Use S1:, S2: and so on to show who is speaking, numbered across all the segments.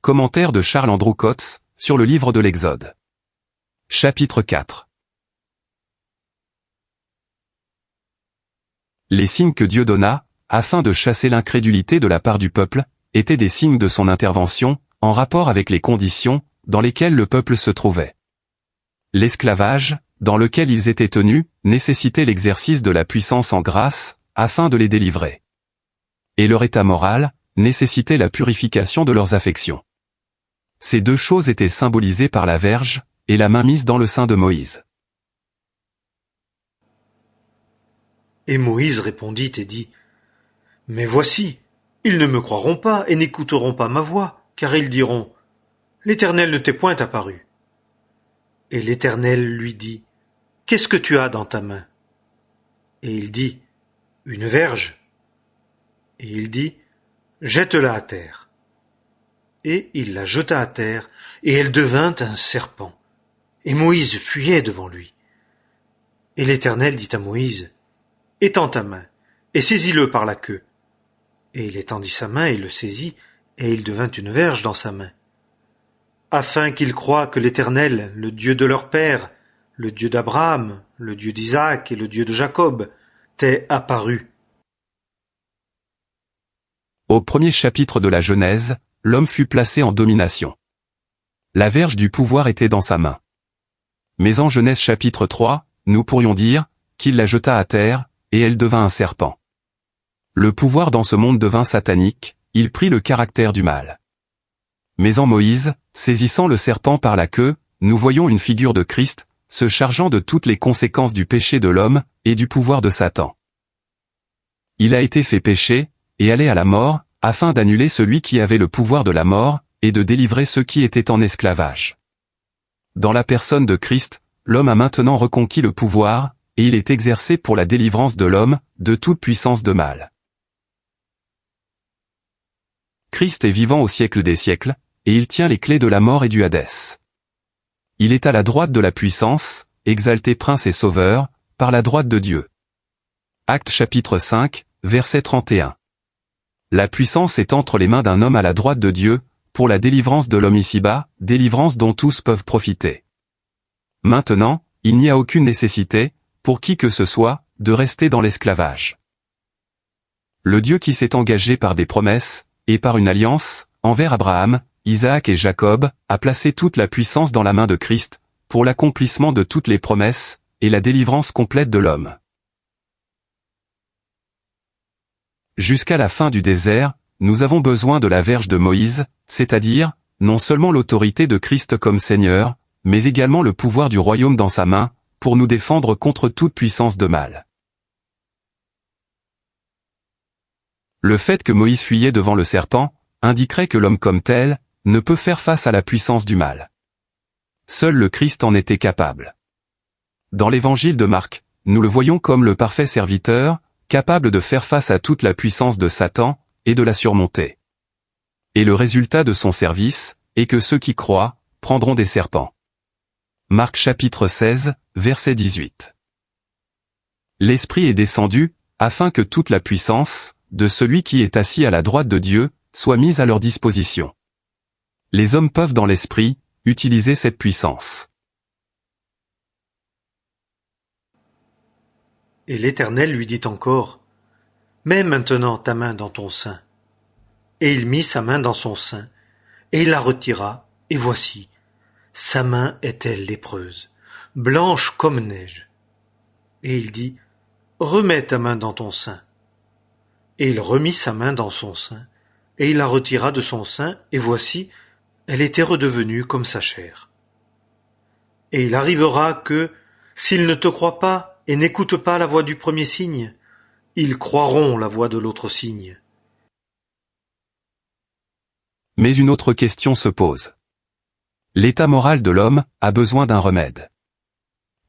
S1: Commentaire de Charles Andrew Coates, sur le livre de l'Exode. Chapitre 4. Les signes que Dieu donna, afin de chasser l'incrédulité de la part du peuple, étaient des signes de son intervention, en rapport avec les conditions dans lesquelles le peuple se trouvait. L'esclavage, dans lequel ils étaient tenus, nécessitait l'exercice de la puissance en grâce, afin de les délivrer. Et leur état moral nécessitait la purification de leurs affections. Ces deux choses étaient symbolisées par la verge et la main mise dans le sein de Moïse.
S2: Et Moïse répondit et dit : Mais voici, ils ne me croiront pas et n'écouteront pas ma voix, car ils diront : L'Éternel ne t'est point apparu. Et l'Éternel lui dit : Qu'est-ce que tu as dans ta main ? Et il dit : Une verge. Et il dit : Jette-la à terre. Et il la jeta à terre, et elle devint un serpent. Et Moïse fuyait devant lui. Et l'Éternel dit à Moïse : Étends ta main, et saisis-le par la queue. Et il étendit sa main et le saisit, et il devint une verge dans sa main. Afin qu'ils croient que l'Éternel, le Dieu de leur père, le Dieu d'Abraham, le Dieu d'Isaac et le Dieu de Jacob, t'est apparu.
S1: Au premier chapitre de la Genèse, l'homme fut placé en domination. La verge du pouvoir était dans sa main. Mais en Genèse chapitre 3, nous pourrions dire qu'il la jeta à terre, et elle devint un serpent. Le pouvoir dans ce monde devint satanique, il prit le caractère du mal. Mais en Moïse, saisissant le serpent par la queue, nous voyons une figure de Christ, se chargeant de toutes les conséquences du péché de l'homme, et du pouvoir de Satan. Il a été fait pécher, et aller à la mort, afin d'annuler celui qui avait le pouvoir de la mort, et de délivrer ceux qui étaient en esclavage. Dans la personne de Christ, l'homme a maintenant reconquis le pouvoir, et il est exercé pour la délivrance de l'homme, de toute puissance de mal. Christ est vivant au siècle des siècles, et il tient les clés de la mort et du Hadès. Il est à la droite de la puissance, exalté prince et sauveur, par la droite de Dieu. Actes chapitre 5, verset 31. La puissance est entre les mains d'un homme à la droite de Dieu, pour la délivrance de l'homme ici-bas, délivrance dont tous peuvent profiter. Maintenant, il n'y a aucune nécessité, pour qui que ce soit, de rester dans l'esclavage. Le Dieu qui s'est engagé par des promesses, et par une alliance, envers Abraham, Isaac et Jacob, a placé toute la puissance dans la main de Christ, pour l'accomplissement de toutes les promesses, et la délivrance complète de l'homme. Jusqu'à la fin du désert, nous avons besoin de la verge de Moïse, c'est-à-dire, non seulement l'autorité de Christ comme Seigneur, mais également le pouvoir du royaume dans sa main, pour nous défendre contre toute puissance de mal. Le fait que Moïse fuyait devant le serpent, indiquerait que l'homme comme tel, ne peut faire face à la puissance du mal. Seul le Christ en était capable. Dans l'évangile de Marc, nous le voyons comme le parfait serviteur, capable de faire face à toute la puissance de Satan, et de la surmonter. Et le résultat de son service, est que ceux qui croient, prendront des serpents. Marc chapitre 16, verset 18. L'Esprit est descendu, afin que toute la puissance, de celui qui est assis à la droite de Dieu, soit mise à leur disposition. Les hommes peuvent dans l'Esprit, utiliser cette puissance.
S2: Et l'Éternel lui dit encore : Mets maintenant ta main dans ton sein. Et il mit sa main dans son sein, et il la retira, et voici, sa main était lépreuse, blanche comme neige. Et il dit : Remets ta main dans ton sein. Et il remit sa main dans son sein, et il la retira de son sein, et voici, elle était redevenue comme sa chair. Et il arrivera que, s'ils ne te croient pas, et n'écoutent pas la voix du premier signe, ils croiront la voix de l'autre signe.
S1: Mais une autre question se pose. L'état moral de l'homme a besoin d'un remède.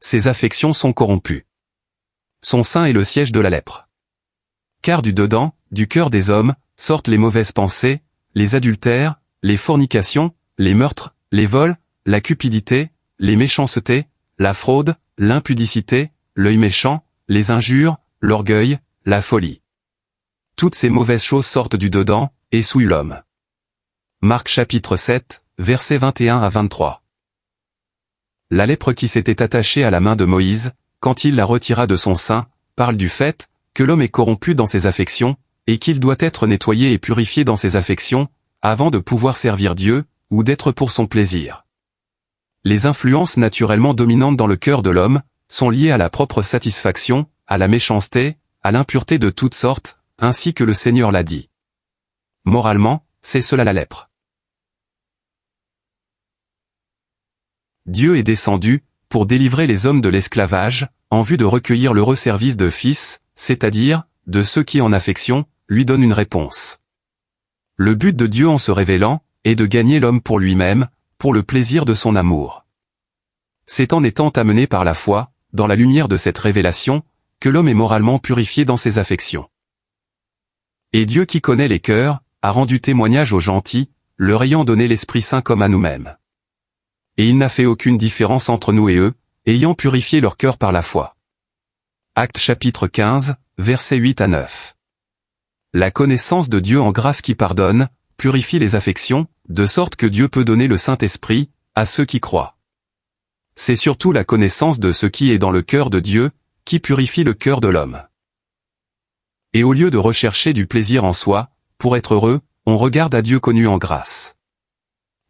S1: Ses affections sont corrompues. Son sein est le siège de la lèpre. Car du dedans, du cœur des hommes, sortent les mauvaises pensées, les adultères, les fornications, les meurtres, les vols, la cupidité, les méchancetés, la fraude, l'impudicité, l'œil méchant, les injures, l'orgueil, la folie. Toutes ces mauvaises choses sortent du dedans, et souillent l'homme. Marc chapitre 7, versets 21 à 23. La lèpre qui s'était attachée à la main de Moïse, quand il la retira de son sein, parle du fait que l'homme est corrompu dans ses affections, et qu'il doit être nettoyé et purifié dans ses affections, avant de pouvoir servir Dieu, ou d'être pour son plaisir. Les influences naturellement dominantes dans le cœur de l'homme, sont liées à la propre satisfaction, à la méchanceté, à l'impureté de toutes sortes, ainsi que le Seigneur l'a dit. Moralement, c'est cela la lèpre. Dieu est descendu, pour délivrer les hommes de l'esclavage, en vue de recueillir l'heureux service de fils, c'est-à-dire, de ceux qui en affection, lui donnent une réponse. Le but de Dieu en se révélant, est de gagner l'homme pour lui-même, pour le plaisir de son amour. C'est en étant amené par la foi, dans la lumière de cette révélation, que l'homme est moralement purifié dans ses affections. Et Dieu qui connaît les cœurs, a rendu témoignage aux gentils, leur ayant donné l'Esprit Saint comme à nous-mêmes. Et il n'a fait aucune différence entre nous et eux, ayant purifié leur cœur par la foi. Actes chapitre 15, versets 8 à 9. La connaissance de Dieu en grâce qui pardonne, purifie les affections, de sorte que Dieu peut donner le Saint-Esprit, à ceux qui croient. C'est surtout la connaissance de ce qui est dans le cœur de Dieu, qui purifie le cœur de l'homme. Et au lieu de rechercher du plaisir en soi, pour être heureux, on regarde à Dieu connu en grâce.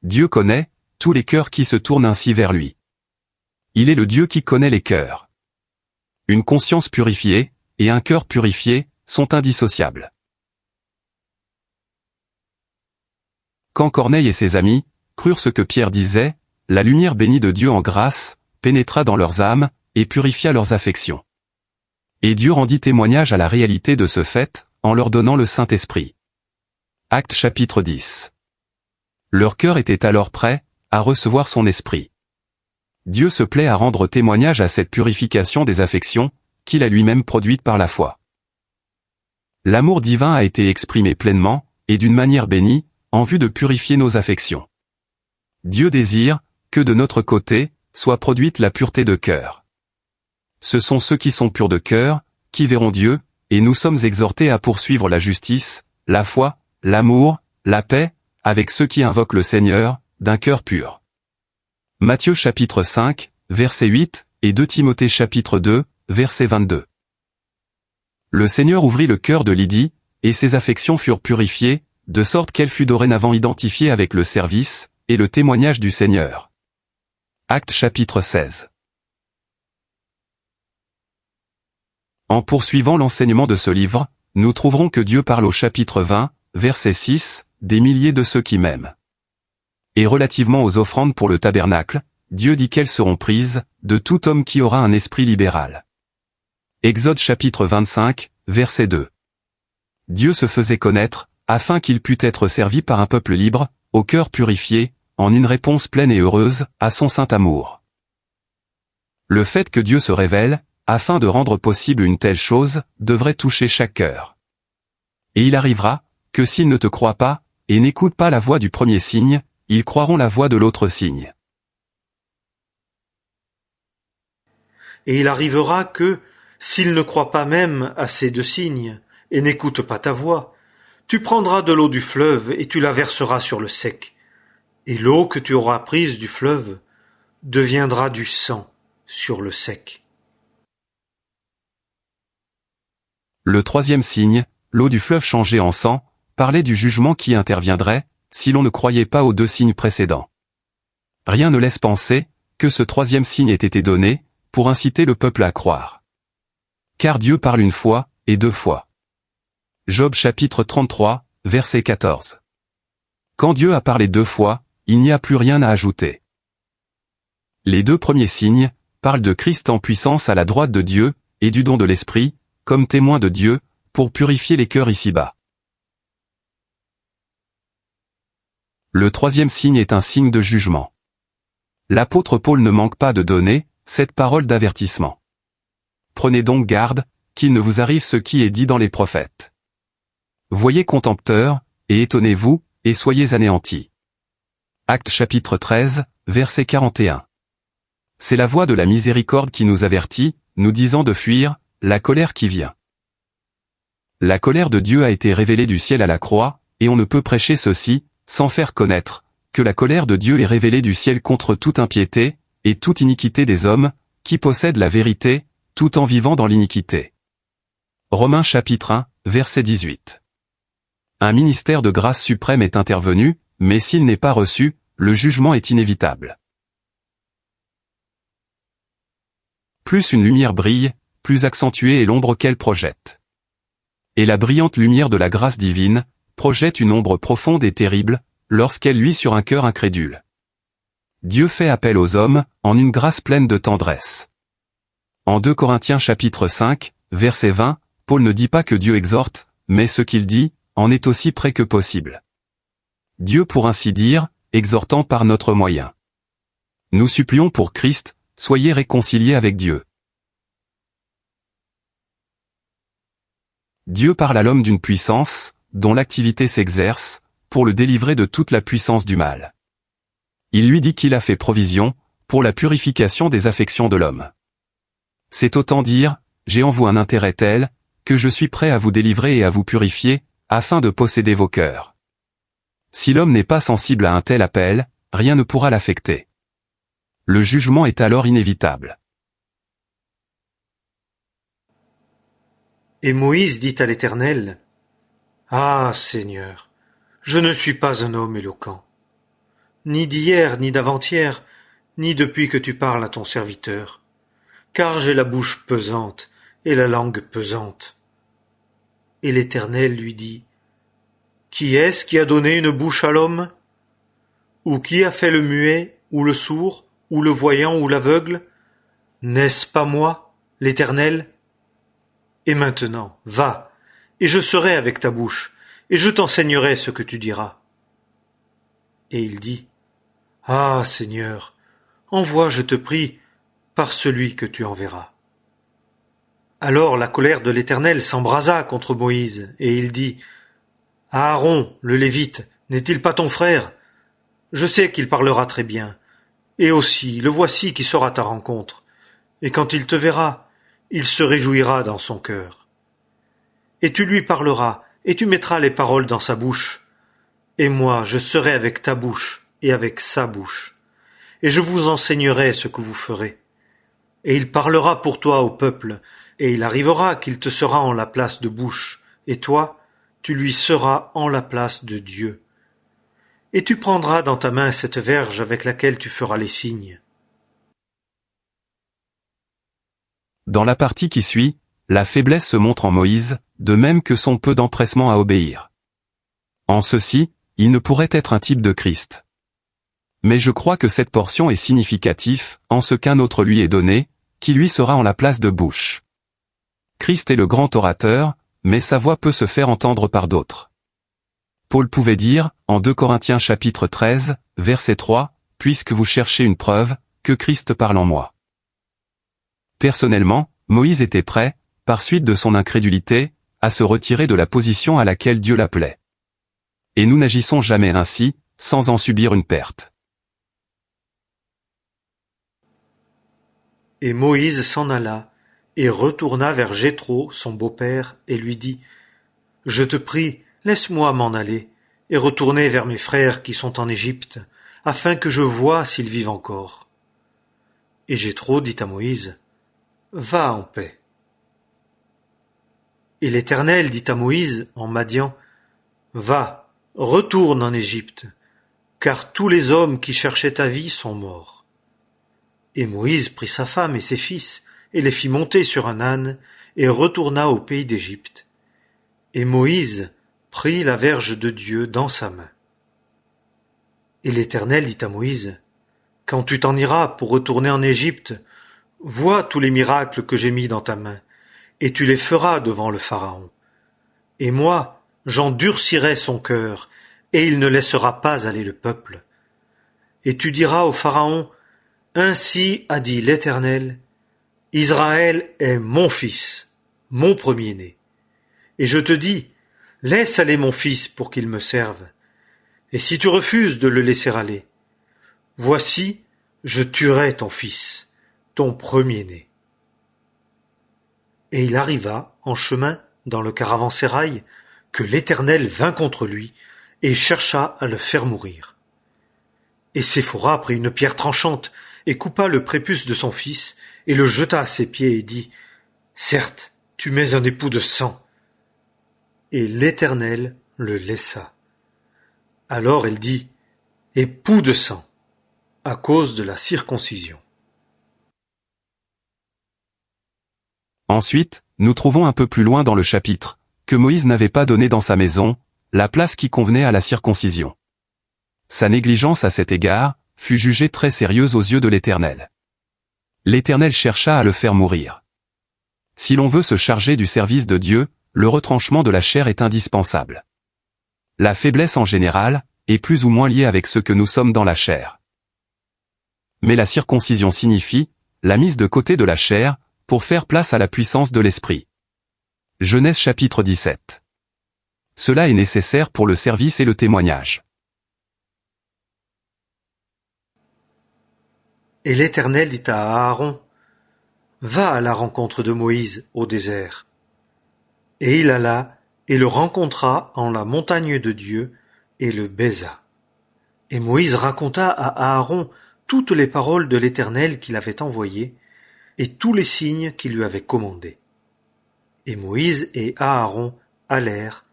S1: Dieu connaît tous les cœurs qui se tournent ainsi vers lui. Il est le Dieu qui connaît les cœurs. Une conscience purifiée, et un cœur purifié, sont indissociables. Quand Corneille et ses amis crurent ce que Pierre disait, la lumière bénie de Dieu en grâce pénétra dans leurs âmes et purifia leurs affections. Et Dieu rendit témoignage à la réalité de ce fait, en leur donnant le Saint-Esprit. Actes chapitre 10. Leur cœur était alors prêt à recevoir son esprit. Dieu se plaît à rendre témoignage à cette purification des affections, qu'il a lui-même produite par la foi. L'amour divin a été exprimé pleinement, et d'une manière bénie, en vue de purifier nos affections. Dieu désire que de notre côté, soit produite la pureté de cœur. Ce sont ceux qui sont purs de cœur, qui verront Dieu, et nous sommes exhortés à poursuivre la justice, la foi, l'amour, la paix, avec ceux qui invoquent le Seigneur, d'un cœur pur. Matthieu chapitre 5, verset 8, et 2 Timothée chapitre 2, verset 22. Le Seigneur ouvrit le cœur de Lydie, et ses affections furent purifiées, de sorte qu'elle fut dorénavant identifiée avec le service, et le témoignage du Seigneur. Actes chapitre 16. En poursuivant l'enseignement de ce livre, nous trouverons que Dieu parle au chapitre 20, verset 6, des milliers de ceux qui m'aiment. Et relativement aux offrandes pour le tabernacle, Dieu dit qu'elles seront prises, de tout homme qui aura un esprit libéral. Exode chapitre 25, verset 2. Dieu se faisait connaître, afin qu'il pût être servi par un peuple libre, au cœur purifié, en une réponse pleine et heureuse, à son saint amour. Le fait que Dieu se révèle, afin de rendre possible une telle chose, devrait toucher chaque cœur. Et il arrivera, que s'ils ne te croient pas, et n'écoutent pas la voix du premier signe, ils croiront la voix de l'autre signe.
S2: Et il arrivera que, s'ils ne croient pas même à ces deux signes, et n'écoutent pas ta voix, tu prendras de l'eau du fleuve et tu la verseras sur le sec. Et l'eau que tu auras prise du fleuve deviendra du sang sur le sec.
S1: Le troisième signe, l'eau du fleuve changée en sang, parlait du jugement qui interviendrait, si l'on ne croyait pas aux deux signes précédents. Rien ne laisse penser que ce troisième signe ait été donné, pour inciter le peuple à croire. Car Dieu parle une fois, et deux fois. Job chapitre 33, verset 14. Quand Dieu a parlé deux fois, il n'y a plus rien à ajouter. Les deux premiers signes parlent de Christ en puissance à la droite de Dieu, et du don de l'Esprit, comme témoin de Dieu, pour purifier les cœurs ici-bas. Le troisième signe est un signe de jugement. L'apôtre Paul ne manque pas de donner cette parole d'avertissement. Prenez donc garde, qu'il ne vous arrive ce qui est dit dans les prophètes. Voyez contempteurs, et étonnez-vous, et soyez anéantis. Actes chapitre 13, verset 41. C'est la voix de la miséricorde qui nous avertit, nous disant de fuir la colère qui vient. La colère de Dieu a été révélée du ciel à la croix, et on ne peut prêcher ceci sans faire connaître, que la colère de Dieu est révélée du ciel contre toute impiété, et toute iniquité des hommes, qui possèdent la vérité, tout en vivant dans l'iniquité. Romains chapitre 1, verset 18. Un ministère de grâce suprême est intervenu, mais s'il n'est pas reçu, le jugement est inévitable. Plus une lumière brille, plus accentuée est l'ombre qu'elle projette. Et la brillante lumière de la grâce divine, projette une ombre profonde et terrible, lorsqu'elle luit sur un cœur incrédule. Dieu fait appel aux hommes, en une grâce pleine de tendresse. En 2 Corinthiens chapitre 5, verset 20, Paul ne dit pas que Dieu exhorte, mais ce qu'il dit, en est aussi près que possible. Dieu pour ainsi dire, exhortant par notre moyen. Nous supplions pour Christ, soyez réconciliés avec Dieu. Dieu parle à l'homme d'une puissance, dont l'activité s'exerce, pour le délivrer de toute la puissance du mal. Il lui dit qu'il a fait provision, pour la purification des affections de l'homme. C'est autant dire, j'ai en vous un intérêt tel, que je suis prêt à vous délivrer et à vous purifier, afin de posséder vos cœurs. Si l'homme n'est pas sensible à un tel appel, rien ne pourra l'affecter. Le jugement est alors inévitable.
S2: Et Moïse dit à l'Éternel, « Ah, Seigneur, je ne suis pas un homme éloquent, ni d'hier, ni d'avant-hier, ni depuis que tu parles à ton serviteur, car j'ai la bouche pesante et la langue pesante. » Et l'Éternel lui dit, « Qui est-ce qui a donné une bouche à l'homme? Ou qui a fait le muet, ou le sourd, ou le voyant, ou l'aveugle? N'est-ce pas moi, l'Éternel? Et maintenant, va, et je serai avec ta bouche, et je t'enseignerai ce que tu diras. » Et il dit, « Ah, Seigneur, envoie, je te prie, par celui que tu enverras. » Alors la colère de l'Éternel s'embrasa contre Moïse, et il dit, « Aaron, le Lévite, n'est-il pas ton frère? Je sais qu'il parlera très bien, et aussi le voici qui sera ta rencontre, et quand il te verra, il se réjouira dans son cœur. Et tu lui parleras, et tu mettras les paroles dans sa bouche, et moi je serai avec ta bouche et avec sa bouche, et je vous enseignerai ce que vous ferez. Et il parlera pour toi au peuple, et il arrivera qu'il te sera en la place de bouche, et toi, tu lui seras en la place de Dieu. Et tu prendras dans ta main cette verge avec laquelle tu feras les signes. »
S1: Dans la partie qui suit, la faiblesse se montre en Moïse, de même que son peu d'empressement à obéir. En ceci, il ne pourrait être un type de Christ. Mais je crois que cette portion est significative, en ce qu'un autre lui est donné, qui lui sera en la place de bouche. Christ est le grand orateur, mais sa voix peut se faire entendre par d'autres. Paul pouvait dire, en 2 Corinthiens chapitre 13, verset 3, « Puisque vous cherchez une preuve, que Christ parle en moi. » Personnellement, Moïse était prêt, par suite de son incrédulité, à se retirer de la position à laquelle Dieu l'appelait. Et nous n'agissons jamais ainsi, sans en subir une perte.
S2: Et Moïse s'en alla, et retourna vers Jéthro, son beau-père, et lui dit, « Je te prie, laisse-moi m'en aller, et retourner vers mes frères qui sont en Égypte, afin que je voie s'ils vivent encore. » Et Jéthro dit à Moïse, « Va en paix. » Et l'Éternel dit à Moïse en Madian, « Va, retourne en Égypte, car tous les hommes qui cherchaient ta vie sont morts. » Et Moïse prit sa femme et ses fils, et les fit monter sur un âne, et retourna au pays d'Égypte. Et Moïse prit la verge de Dieu dans sa main. Et l'Éternel dit à Moïse, « Quand tu t'en iras pour retourner en Égypte, vois tous les miracles que j'ai mis dans ta main, et tu les feras devant le Pharaon. Et moi, j'endurcirai son cœur, et il ne laissera pas aller le peuple. Et tu diras au Pharaon, « Ainsi a dit l'Éternel, Israël est mon fils, mon premier-né. Et je te dis, laisse aller mon fils pour qu'il me serve. Et si tu refuses de le laisser aller, voici, je tuerai ton fils, ton premier-né. » Et il arriva, en chemin, dans le caravansérail, que l'Éternel vint contre lui, et chercha à le faire mourir. Et Séphora prit une pierre tranchante et coupa le prépuce de son fils et le jeta à ses pieds et dit « Certes, tu mets un époux de sang. » Et l'Éternel le laissa. Alors elle dit « Époux de sang » à cause de la circoncision.
S1: Ensuite, nous trouvons un peu plus loin dans le chapitre, que Moïse n'avait pas donné dans sa maison, la place qui convenait à la circoncision. Sa négligence à cet égard, fut jugée très sérieuse aux yeux de l'Éternel. L'Éternel chercha à le faire mourir. Si l'on veut se charger du service de Dieu, le retranchement de la chair est indispensable. La faiblesse en général, est plus ou moins liée avec ce que nous sommes dans la chair. Mais la circoncision signifie, la mise de côté de la chair, pour faire place à la puissance de l'esprit. Genèse chapitre 17. Cela est nécessaire pour le service et le témoignage.
S2: Et l'Éternel dit à Aaron, « Va à la rencontre de Moïse au désert. » Et il alla et le rencontra en la montagne de Dieu et le baisa. Et Moïse raconta à Aaron toutes les paroles de l'Éternel qu'il avait envoyées et tous les signes qu'il lui avait commandés. Et Moïse et Aaron allèrent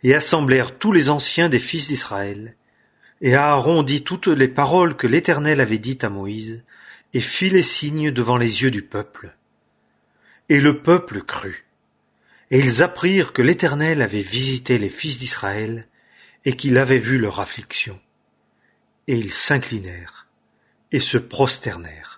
S2: et assemblèrent tous les anciens des fils d'Israël. Et Aaron dit toutes les paroles que l'Éternel avait dites à Moïse, et fit les signes devant les yeux du peuple. Et le peuple crut. Et ils apprirent que l'Éternel avait visité les fils d'Israël, et qu'il avait vu leur affliction. Et ils s'inclinèrent, et se prosternèrent.